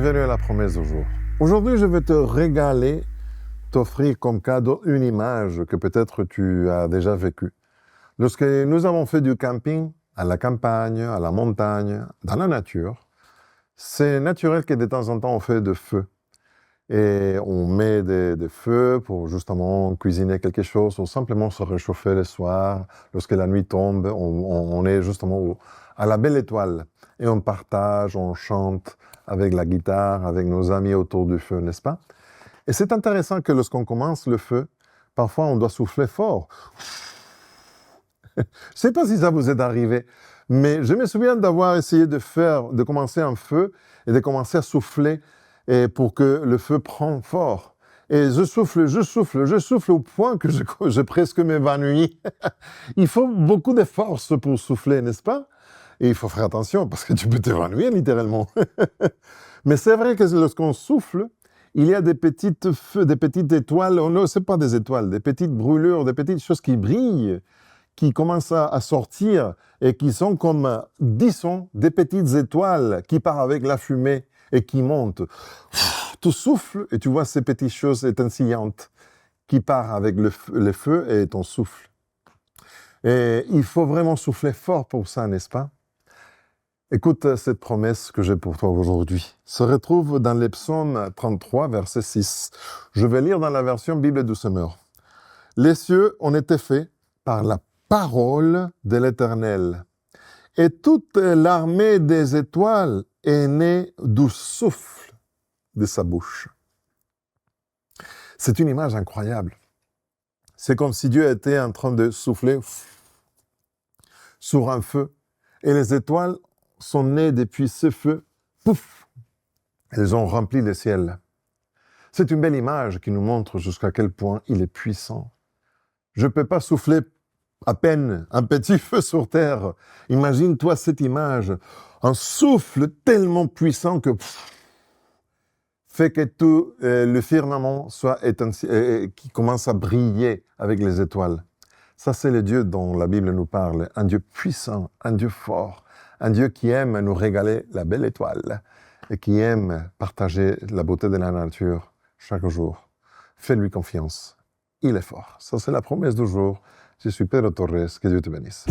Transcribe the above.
bienvenue à la promesse du jour. Aujourd'hui, je vais te régaler, t'offrir comme cadeau une image que peut-être tu as déjà vécue. Lorsque nous avons fait du camping, à la campagne, à la montagne, dans la nature, c'est naturel que de temps en temps on fait de feu. Et on met des feux pour justement cuisiner quelque chose ou simplement se réchauffer le soir. Lorsque la nuit tombe, on est justement à la belle étoile. Et on partage, on chante avec la guitare, avec nos amis autour du feu, n'est-ce pas? Et c'est intéressant que lorsqu'on commence le feu, parfois on doit souffler fort. Je ne sais pas si ça vous est arrivé, mais je me souviens d'avoir essayé de commencer un feu et de commencer à souffler et pour que le feu prenne fort. Et je souffle au point que je presque m'évanouis. Il faut beaucoup de force pour souffler, n'est-ce pas? Et il faut faire attention parce que tu peux t'évanouir littéralement. Mais c'est vrai que lorsqu'on souffle, il y a des petites feux, des petites étoiles, non, ce n'est pas des étoiles, des petites brûlures, des petites choses qui brillent, qui commencent à sortir et qui sont comme, disons, des petites étoiles qui partent avec la fumée et qui montent. Tu souffles et tu vois ces petites choses étincelantes qui partent avec le feu et ton souffle. Et il faut vraiment souffler fort pour ça, n'est-ce pas? Écoute cette promesse que j'ai pour toi aujourd'hui. Se retrouve dans les psaumes 33, verset 6. Je vais lire dans la version Bible du Semeur. Les cieux ont été faits par la parole de l'Éternel, et toute l'armée des étoiles est née du souffle de sa bouche. C'est une image incroyable. C'est comme si Dieu était en train de souffler sur un feu, et les étoiles sont nées depuis ce feu. Pouf! Elles ont rempli le ciel. C'est une belle image qui nous montre jusqu'à quel point il est puissant. Je ne peux pas souffler à peine un petit feu sur terre. Imagine-toi cette image, un souffle tellement puissant que fait que tout le firmament soit qui commence à briller avec les étoiles. Ça, c'est le Dieu dont la Bible nous parle, un Dieu puissant, un Dieu fort, un Dieu qui aime nous régaler la belle étoile et qui aime partager la beauté de la nature chaque jour. Fais-lui confiance. Il est fort. Ça, c'est la promesse du jour. Je suis Pedro Torres. Que Dieu te bénisse.